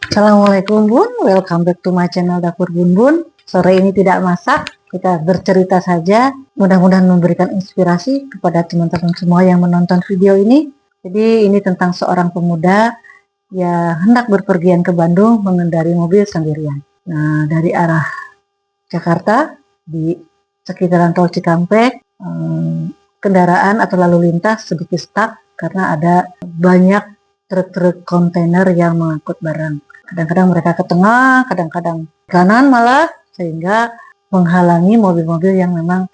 Assalamualaikum Bun, welcome back to my channel Dapur Bun Bun. Sore ini tidak masak, kita bercerita saja. Mudah-mudahan memberikan inspirasi kepada teman-teman semua yang menonton video ini. Jadi ini tentang seorang pemuda yang hendak berpergian ke Bandung mengendarai mobil sendirian. Nah, dari arah Jakarta di sekitaran Tol Cikampek, kendaraan atau lalu lintas sedikit stuck karena ada banyak truk-truk kontainer yang mengangkut barang. Kadang-kadang mereka ke tengah, kadang-kadang kanan malah, sehingga menghalangi mobil-mobil yang memang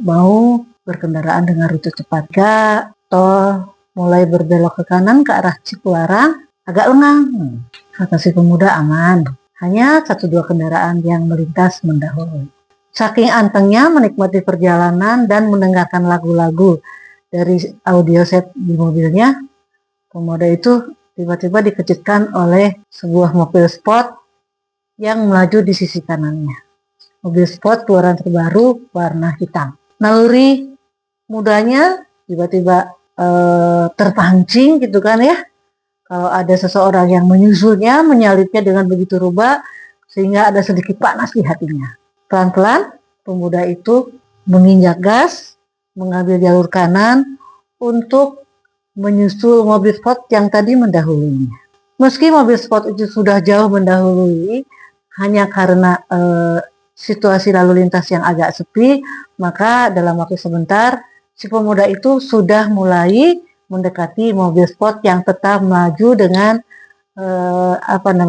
mau berkendaraan dengan rute cepat. Tol mulai berbelok ke kanan ke arah Cipularang, agak lengang. Kata si pemuda aman, hanya 1-2 kendaraan yang melintas mendahului. Saking antengnya menikmati perjalanan dan mendengarkan lagu-lagu dari audio set di mobilnya, pemuda itu tiba-tiba dikejutkan oleh sebuah mobil sport yang melaju di sisi kanannya. Mobil sport keluaran terbaru warna hitam. Naluri mudanya tiba-tiba terpancing gitu kan ya. Kalau ada seseorang yang menyusulnya, menyalipnya dengan begitu ruba sehingga ada sedikit panas di hatinya. Pelan-pelan pemuda itu menginjak gas, mengambil jalur kanan untuk menyusul mobil sport yang tadi mendahulunya. Meski mobil sport itu sudah jauh mendahului, hanya karena situasi lalu lintas yang agak sepi, maka dalam waktu sebentar si pemuda itu sudah mulai mendekati mobil sport yang tetap melaju dengan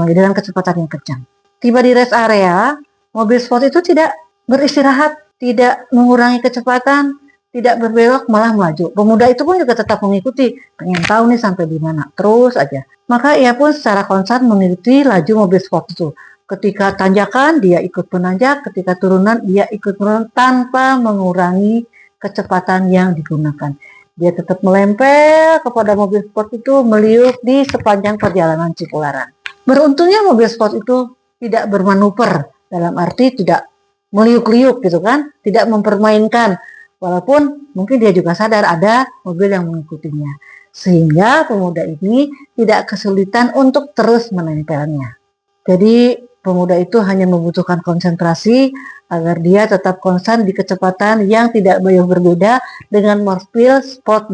dengan kecepatan yang kencang. Tiba di rest area, mobil sport itu tidak beristirahat, tidak mengurangi kecepatan, tidak berbelok, malah melaju. Pemuda itu pun juga tetap mengikuti, pengen tahu nih sampai di mana, terus aja. Maka ia pun secara konsen mengikuti laju mobil sport itu. Ketika tanjakan dia ikut menanjak, ketika turunan dia ikut menurun tanpa mengurangi kecepatan yang digunakan. Dia tetap melempel kepada mobil sport itu, meliuk di sepanjang perjalanan Cipularang. Beruntungnya mobil sport itu tidak bermanuver, dalam arti tidak meliuk-liuk gitu kan, tidak mempermainkan. Walaupun mungkin dia juga sadar ada mobil yang mengikutinya. Sehingga pemuda ini tidak kesulitan untuk terus menempelnya. Jadi pemuda itu hanya membutuhkan konsentrasi agar dia tetap konsen di kecepatan yang tidak jauh berbeda dengan mobil sport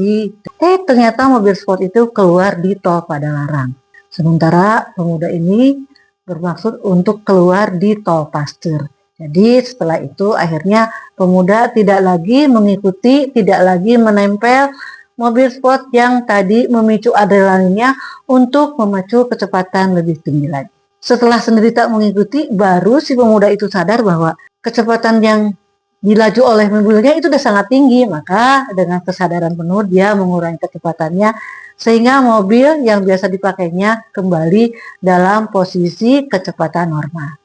ternyata mobil sport itu keluar di tol Padalarang. Sementara pemuda ini bermaksud untuk keluar di tol Pasteur. Jadi setelah itu akhirnya pemuda tidak lagi mengikuti, tidak lagi menempel mobil sport yang tadi memicu adrenalinnya untuk memacu kecepatan lebih tinggi lagi. Setelah sendiri tak mengikuti, baru si pemuda itu sadar bahwa kecepatan yang dilaju oleh mobilnya itu sudah sangat tinggi. Maka dengan kesadaran penuh dia mengurangi kecepatannya sehingga mobil yang biasa dipakainya kembali dalam posisi kecepatan normal.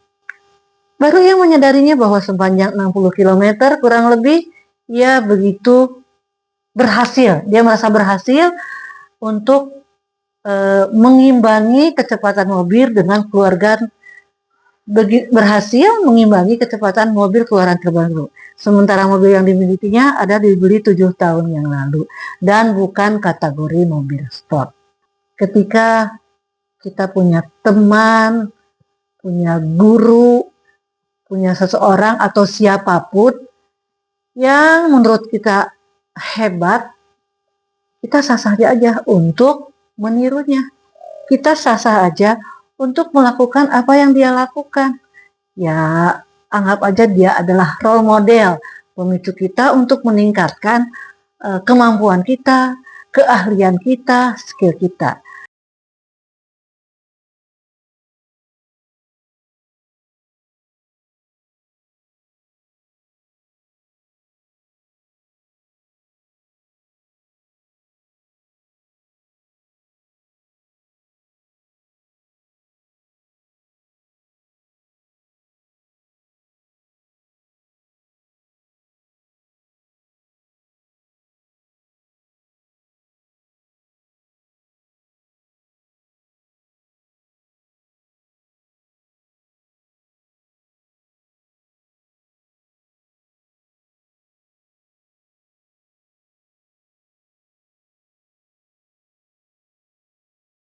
Baru ia menyadarinya bahwa sepanjang 60 km kurang lebih ia begitu berhasil. Dia merasa berhasil untuk mengimbangi kecepatan mobil dengan keluarga, berhasil mengimbangi kecepatan mobil keluaran terbaru. Sementara mobil yang dimilikinya ada dibeli 7 tahun yang lalu dan bukan kategori mobil sport. Ketika kita punya teman, punya guru, punya seseorang atau siapapun yang menurut kita hebat, kita sah-sah aja untuk menirunya. Kita sah-sah aja untuk melakukan apa yang dia lakukan. Ya, anggap aja dia adalah role model, pemicu kita untuk meningkatkan kemampuan kita, keahlian kita, skill kita.